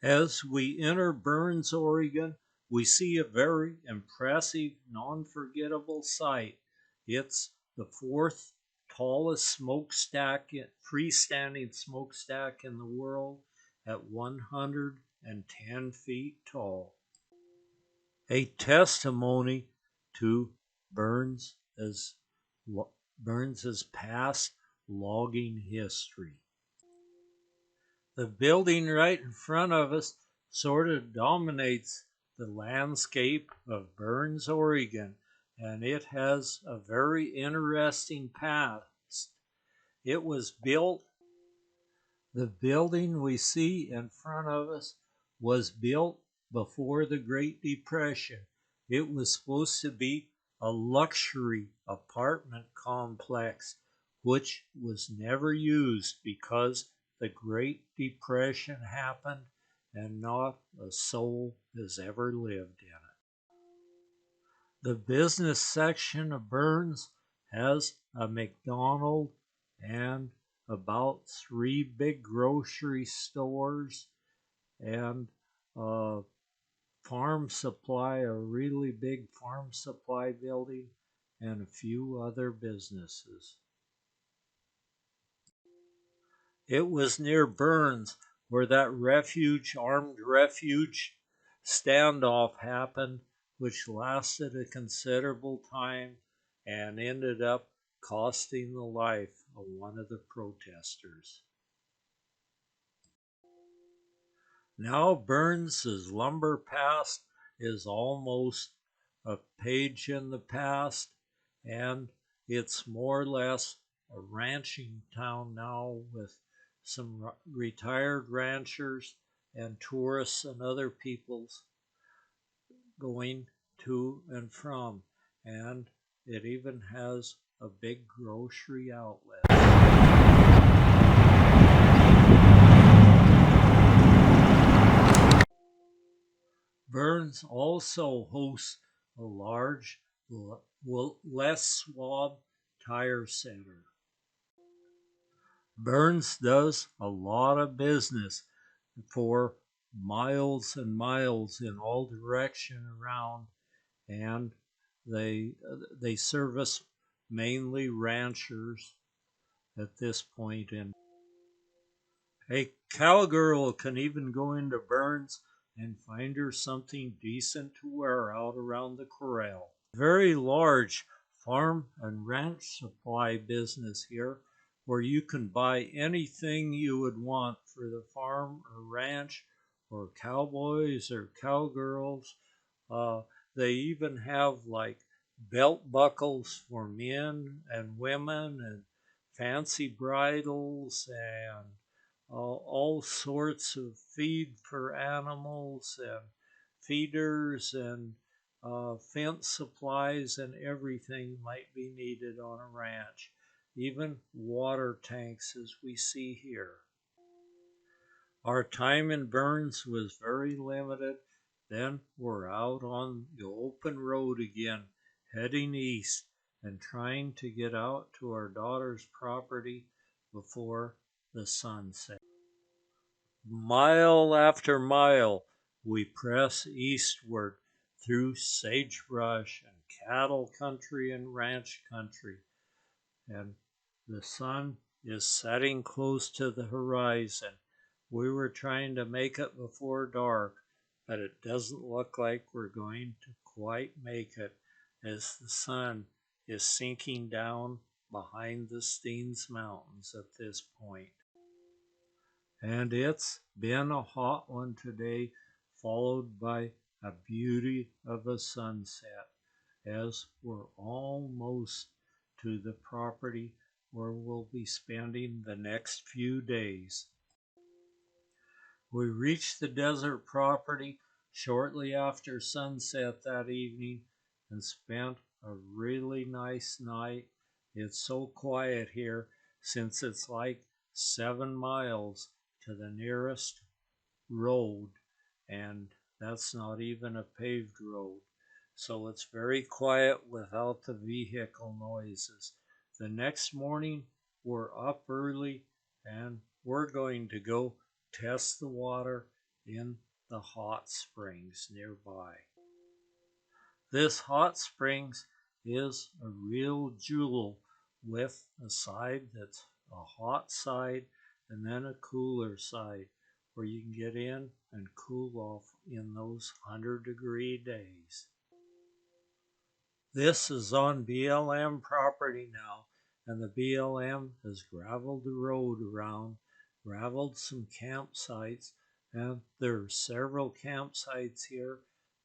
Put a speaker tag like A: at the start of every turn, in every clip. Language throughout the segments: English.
A: As we enter Burns, Oregon, we see a very impressive, non-forgettable sight. It's the fourth tallest smokestack, freestanding smokestack in the world at 110 feet tall. A testimony to Burns's past logging history. The building right in front of us sort of dominates the landscape of Burns, Oregon, and it has a very interesting past. It was built, the building we see in front of us was built before the Great Depression. It was supposed to be a luxury apartment complex, which was never used because the Great Depression happened and not a soul has ever lived in it. The business section of Burns has a McDonald's and about 3 big grocery stores and a farm supply, a really big farm supply building, and a few other businesses. It was near Burns where that armed refuge standoff happened, which lasted a considerable time and ended up costing the life of one of the protesters. Now Burns's lumber past is almost a page in the past, and it's more or less a ranching town now with some retired ranchers and tourists and other peoples going to and from, and it even has a big grocery outlet. Burns also hosts a large Les Schwab Tire Center. Burns does a lot of business for miles and miles in all directions around, and they service mainly ranchers at this point. A cowgirl can even go into Burns and find her something decent to wear out around the corral. Very large farm and ranch supply business here, where you can buy anything you would want for the farm or ranch, or cowboys or cowgirls. They even have like belt buckles for men and women, and fancy bridles, and all sorts of feed for animals and feeders and fence supplies and everything might be needed on a ranch, even water tanks as we see here. Our time in Burns was very limited. Then we're out on the open road again, heading east and trying to get out to our daughter's property before the sun sets. Mile after mile, we press eastward through sagebrush and cattle country and ranch country, and the sun is setting close to the horizon. We were trying to make it before dark, but it doesn't look like we're going to quite make it, as the sun is sinking down behind the Steens Mountains at this point. And it's been a hot one today, followed by a beauty of a sunset, as we're almost to the property where we'll be spending the next few days. We reached the desert property shortly after sunset that evening and spent a really nice night. It's so quiet here since it's like 7 miles to the nearest road, and that's not even a paved road. So it's very quiet without the vehicle noises. The next morning, we're up early and we're going to go test the water in the hot springs nearby. This hot springs is a real jewel with a side that's a hot side and then a cooler side where you can get in and cool off in those 100-degree days. This is on BLM property now, and the BLM has graveled the road around, graveled some campsites, and there are several campsites here.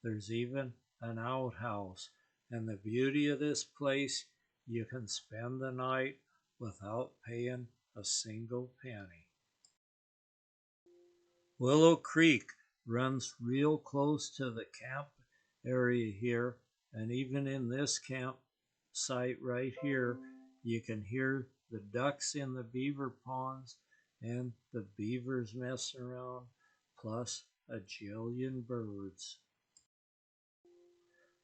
A: There's even an outhouse, and the beauty of this place, you can spend the night without paying a single penny. Willow Creek runs real close to the camp area here, and even in this campsite right here, you can hear the ducks in the beaver ponds and the beavers messing around, plus a jillion birds.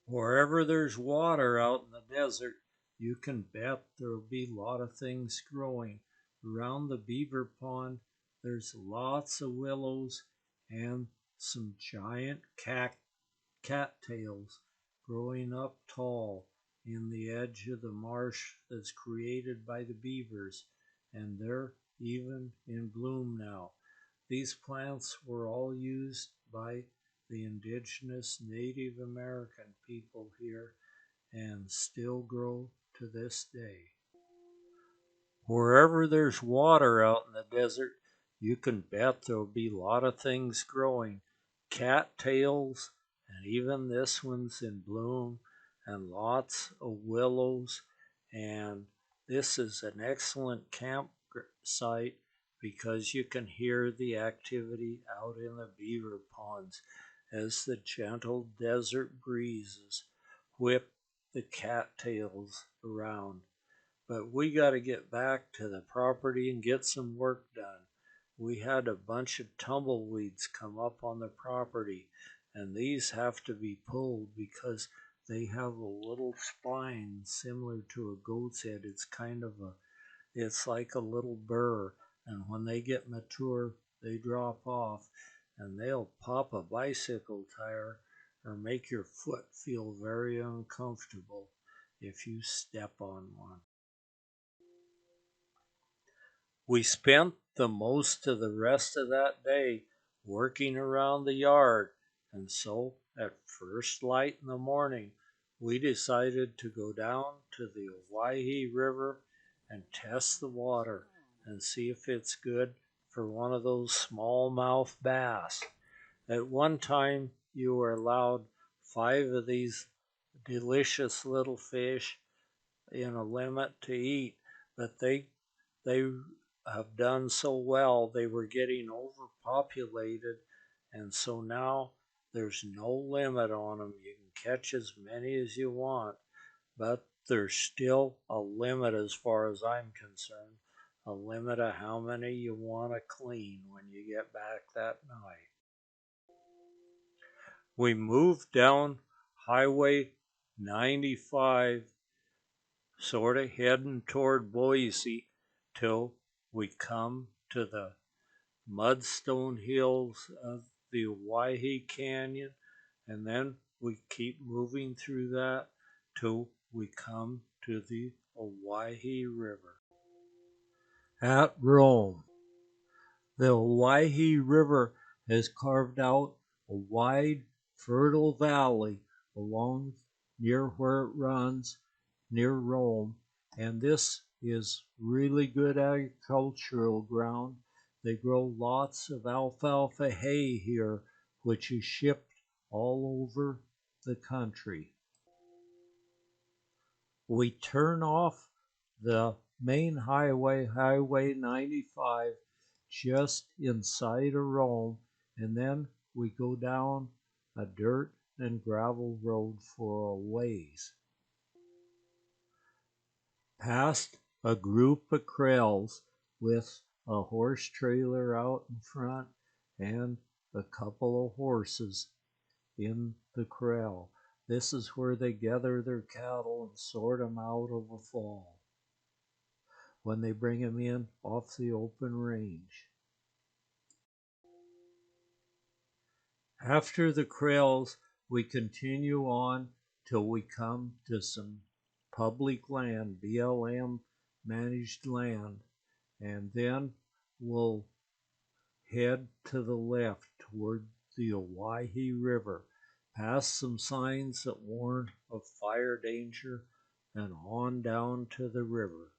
A: Wherever there's water out in the desert, you can bet there'll be a lot of things growing. Around the beaver pond, there's lots of willows and some giant cattails growing up tall in the edge of the marsh that's created by the beavers, and they're even in bloom now. These plants were all used by the indigenous Native American people here and still grow to this day. Wherever there's water out in the desert, you can bet there'll be a lot of things growing. Cattails, and even this one's in bloom, and lots of willows. And this is an excellent campsite because you can hear the activity out in the beaver ponds as the gentle desert breezes whip the cattails around. But we got to get back to the property and get some work done. We had a bunch of tumbleweeds come up on the property, and these have to be pulled because they have a little spine similar to a goat's head. It's like a little burr, and when they get mature, they drop off, and they'll pop a bicycle tire or make your foot feel very uncomfortable if you step on one. We spent the most of the rest of that day working around the yard, and so at first light in the morning, we decided to go down to the Owyhee River and test the water and see if it's good for one of those smallmouth bass. At one time, you were allowed 5 of these delicious little fish in a limit to eat, but they have done so well, they were getting overpopulated, and so now there's no limit on them. You can catch as many as you want, but there's still a limit as far as I'm concerned, a limit of how many you want to clean when you get back that night. We moved down Highway 95, sort of heading toward Boise, till we come to the mudstone hills of the Owyhee Canyon, and then we keep moving through that till we come to the Owyhee River. At Rome, the Owyhee River has carved out a wide, fertile valley along near where it runs near Rome, and this is really good agricultural ground. They grow lots of alfalfa hay here, which is shipped all over the country. We turn off the main highway, Highway 95, just inside of Rome, and then we go down a dirt and gravel road for a ways, past a group of kraals with a horse trailer out in front and a couple of horses in the kraal. This is where they gather their cattle and sort them out of the fall when they bring them in off the open range. After the kraals, we continue on till we come to some public land, BLM managed land, and then we'll head to the left toward the Owyhee River, past some signs that warn of fire danger, and on down to the river.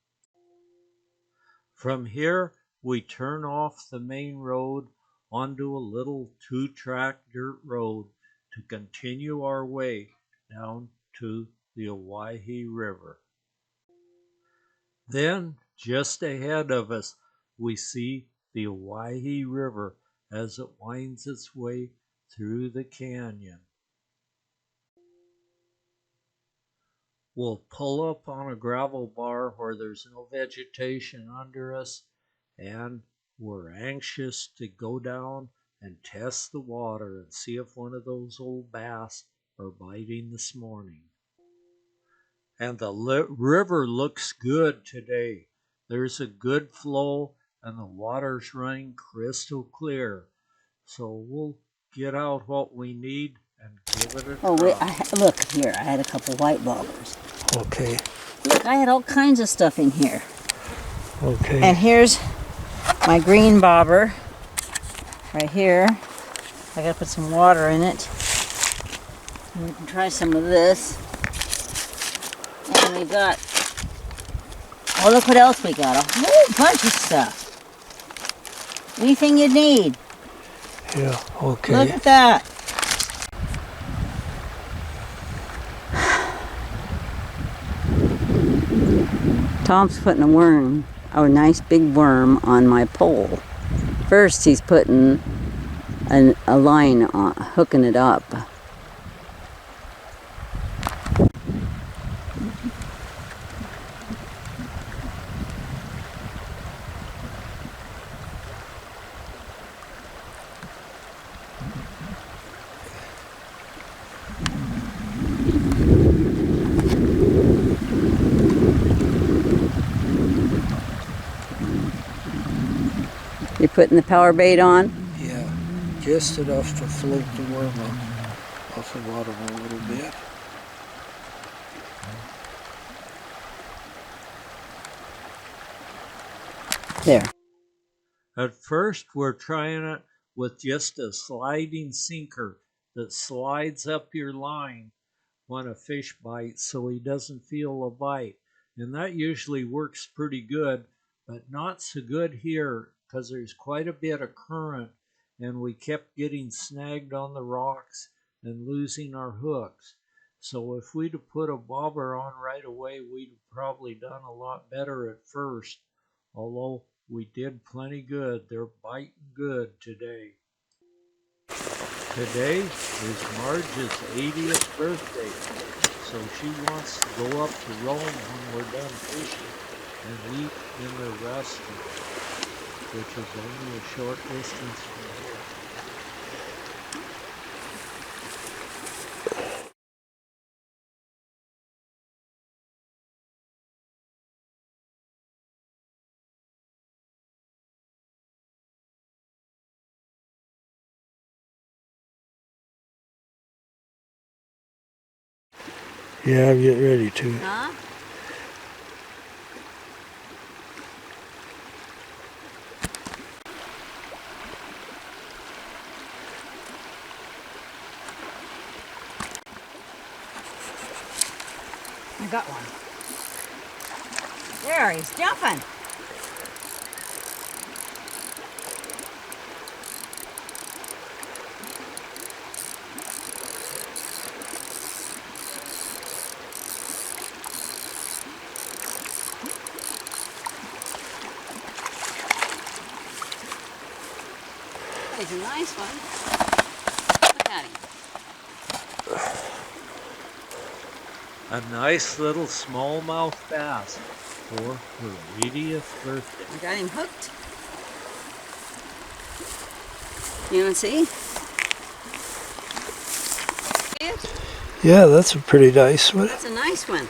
A: From here, we turn off the main road onto a little 2-track dirt road to continue our way down to the Owyhee River. Then, just ahead of us, we see the Owyhee River as it winds its way through the canyon. We'll pull up on a gravel bar where there's no vegetation under us, and we're anxious to go down and test the water and see if one of those old bass are biting this morning. And the river looks good today. There's a good flow and the water's running crystal clear. So we'll get out what we need and give it a try.
B: Oh, wait, look here, I had a couple white bobbers.
A: Okay.
B: Look, I had all kinds of stuff in here.
A: Okay.
B: And here's my green bobber right here. I gotta put some water in it. And we can try some of this. And we got, oh, look what else we got. A whole bunch of stuff. Anything you need.
A: Yeah, okay.
B: Look at that. Tom's putting a nice big worm on my pole. First he's putting a line on, hooking it up. You're putting the power bait on?
A: Yeah, just enough to float the worm off the water a little bit.
B: There.
A: At first, we're trying it with just a sliding sinker that slides up your line when a fish bites so he doesn't feel a bite. And that usually works pretty good, but not so good here because there's quite a bit of current and we kept getting snagged on the rocks and losing our hooks. So if we'd have put a bobber on right away, we'd have probably done a lot better at first. Although we did plenty good. They're biting good today. Today is Marge's 80th birthday, so she wants to go up to Rome when we're done fishing and eat in the restaurant, which is only a short distance from here. Yeah, I'm getting ready to.
B: Huh? I got one. There, he's jumping. He's a nice one. Look at him.
A: A nice little smallmouth bass for her 80th birthday.
B: I got him hooked. You want to see? See it?
A: Yeah, that's a pretty nice one.
B: That's a nice one.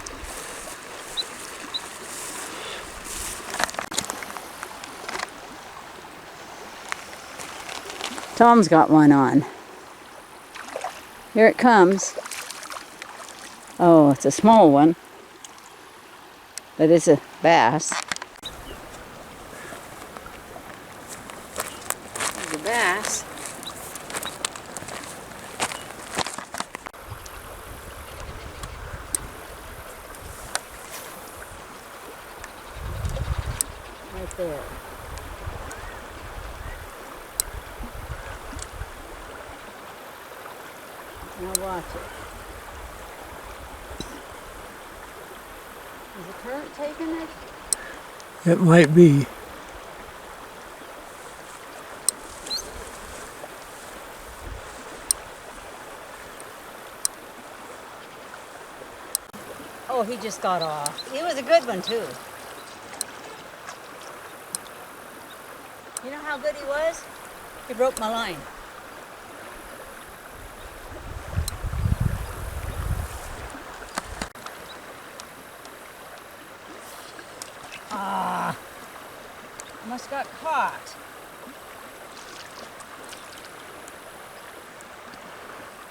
B: Tom's got one on. Here it comes. Oh, it's a small one, but it's a bass. There's a bass. Right there. Now watch it. Is the current taking it?
A: It might be.
B: Oh, he just got off. He was a good one, too. You know how good he was? He broke my line. Ah, almost got caught.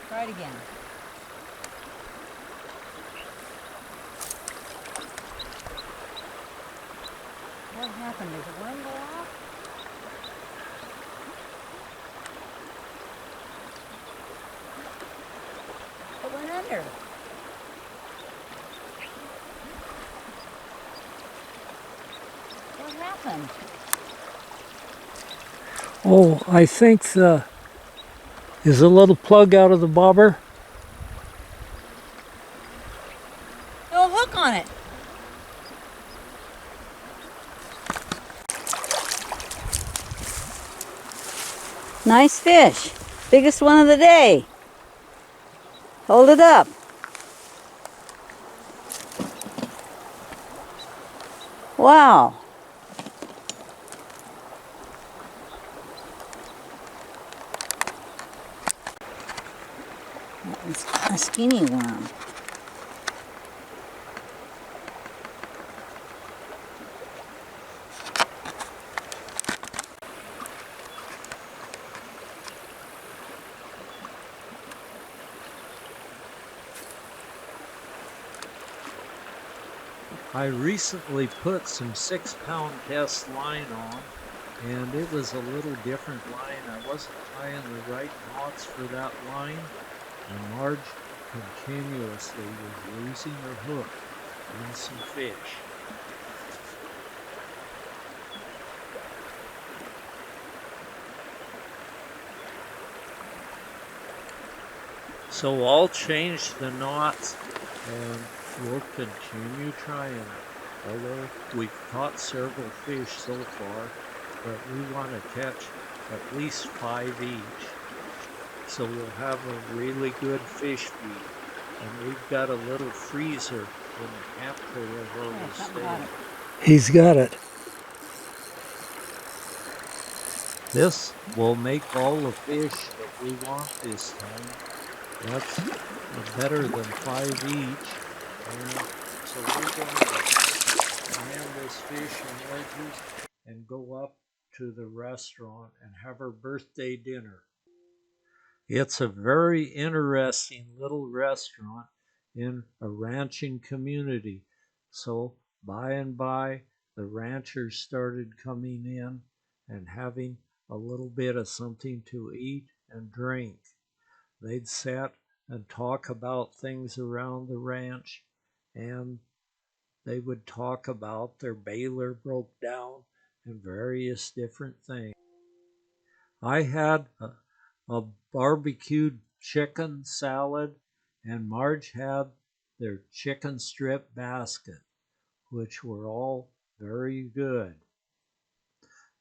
B: Try it again. What happened? Did the worm go off? It went under. What happened?
A: Oh, I think is a little plug out of the bobber.
B: No hook on it. Nice fish. Biggest one of the day. Hold it up. Wow. It's a skinny worm.
A: I recently put some 6-pound test line on, and it was a little different line. I wasn't tying the right knots for that line, and Marge continuously was losing her hook on some fish. So I'll change the knots and we'll continue trying it. Although we've caught several fish so far, but we want to catch at least 5 each. So we'll have a really good fish feed. And we've got a little freezer in the camp trailer where we'll stay. He's got it. This will make all the fish that we want this time. That's better than 5 each. And so we're going to land this fish in wedges and go up to the restaurant and have our birthday dinner. It's a very interesting little restaurant in a ranching community. So by and by, the ranchers started coming in and having a little bit of something to eat and drink. They'd sit and talk about things around the ranch, and they would talk about their baler broke down and various different things. I had a barbecued chicken salad, and Marge had their chicken strip basket, which were all very good.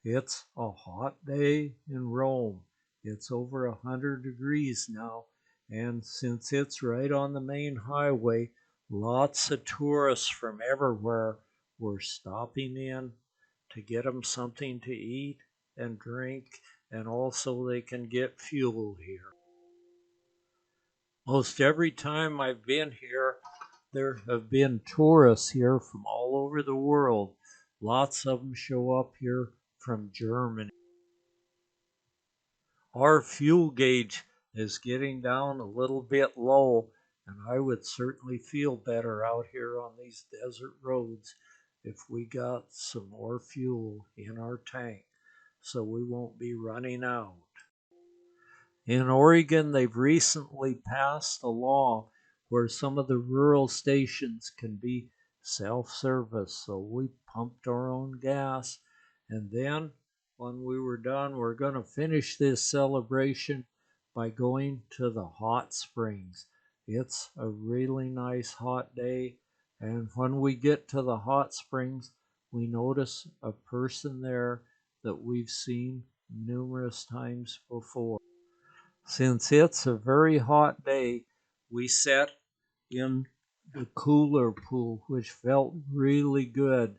A: It's a hot day in Rome. It's over 100 degrees now, and since it's right on the main highway, lots of tourists from everywhere were stopping in to get them something to eat and drink, and also they can get fuel here. Most every time I've been here, there have been tourists here from all over the world. Lots of them show up here from Germany. Our fuel gauge is getting down a little bit low, and I would certainly feel better out here on these desert roads if we got some more fuel in our tank so we won't be running out. In Oregon, they've recently passed a law where some of the rural stations can be self-service. So we pumped our own gas. And then when we were done, we're going to finish this celebration by going to the hot springs. It's a really nice hot day. And when we get to the hot springs, we notice a person there that we've seen numerous times before. Since it's a very hot day, we sat in the cooler pool, which felt really good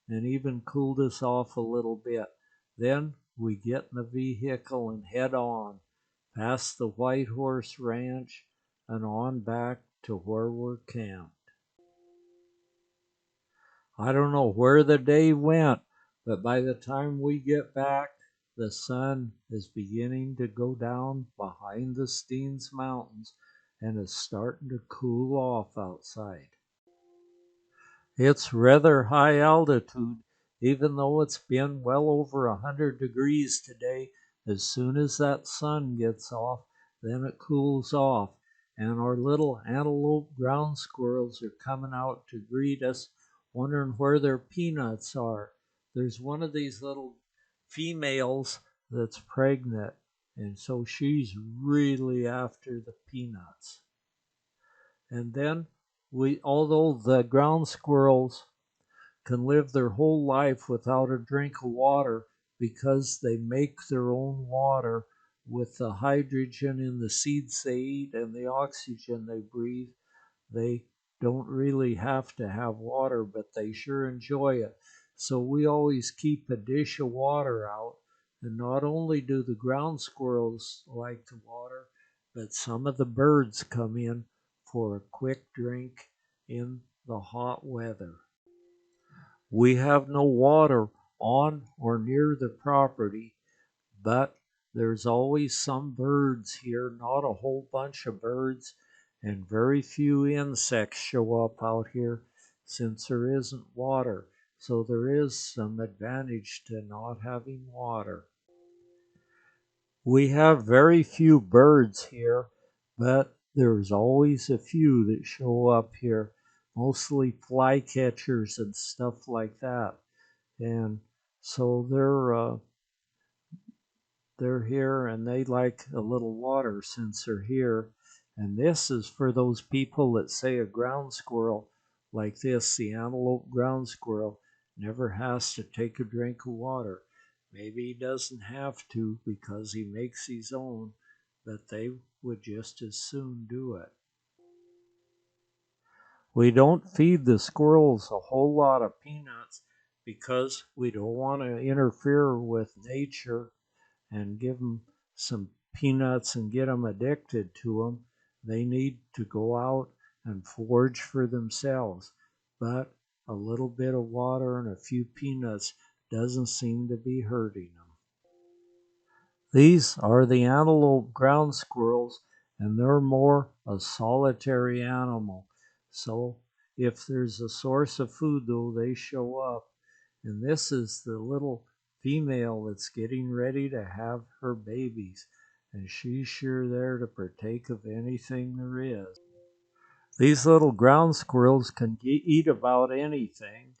A: and even cooled us off a little bit. Then we get in the vehicle and head on past the White Horse Ranch and on back to where we're camped. I don't know where the day went, but by the time we get back, the sun is beginning to go down behind the Steens Mountains and is starting to cool off outside. It's rather high altitude, even though it's been well over 100 degrees today. As soon as that sun gets off, then it cools off, and our little antelope ground squirrels are coming out to greet us, wondering where their peanuts are. There's one of these little females that's pregnant, and so she's really after the peanuts. And then although the ground squirrels can live their whole life without a drink of water because they make their own water with the hydrogen in the seeds they eat and the oxygen they breathe, they don't really have to have water, but they sure enjoy it. So we always keep a dish of water out, and not only do the ground squirrels like the water, but some of the birds come in for a quick drink in the hot weather. We have no water on or near the property, but there's always some birds here, not a whole bunch of birds, and very few insects show up out here since there isn't water. So there is some advantage to not having water. We have very few birds here, but there's always a few that show up here, mostly flycatchers and stuff like that. And so they're here and they like a little water since they're here. And this is for those people that say a ground squirrel like this, the antelope ground squirrel, never has to take a drink of water. Maybe he doesn't have to because he makes his own, but they would just as soon do it. We don't feed the squirrels a whole lot of peanuts because we don't want to interfere with nature and give them some peanuts and get them addicted to them. They need to go out and forage for themselves. But a little bit of water and a few peanuts doesn't seem to be hurting them. These are the antelope ground squirrels, and they're more a solitary animal. So if there's a source of food, though, they show up. And this is the little female that's getting ready to have her babies, and she's sure there to partake of anything there is. These little ground squirrels can eat about anything,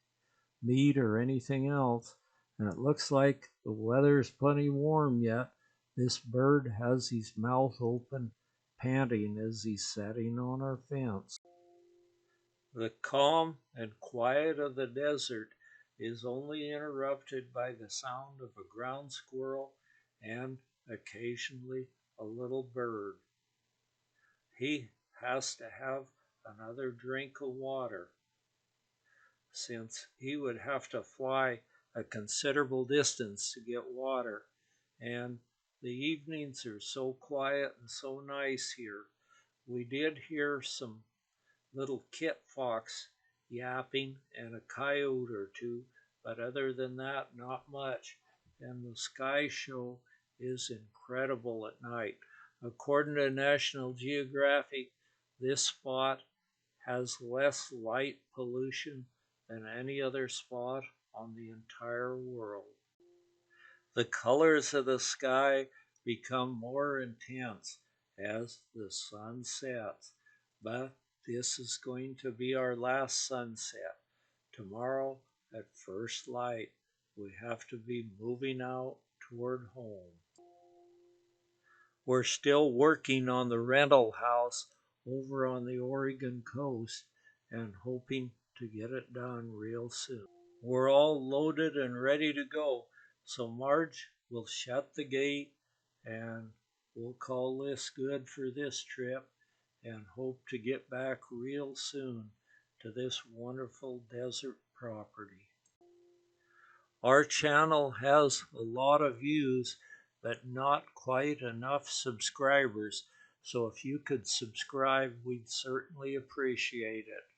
A: meat or anything else, and it looks like the weather's plenty warm yet. This bird has his mouth open, panting as he's sitting on our fence. The calm and quiet of the desert is only interrupted by the sound of a ground squirrel and occasionally a little bird. He has to have another drink of water, since he would have to fly a considerable distance to get water, and the evenings are so quiet and so nice here. We did hear some little kit fox yapping and a coyote or two, but other than that, not much. And the sky show is incredible at night. According to National Geographic, this spot has less light pollution than any other spot on the entire world. The colors of the sky become more intense as the sun sets, but this is going to be our last sunset. Tomorrow at first light, we have to be moving out toward home. We're still working on the rental house over on the Oregon coast and hoping to get it done real soon. We're all loaded and ready to go, so Marge will shut the gate and we'll call this good for this trip and hope to get back real soon to this wonderful desert property. Our channel has a lot of views, but not quite enough subscribers, so if you could subscribe, we'd certainly appreciate it.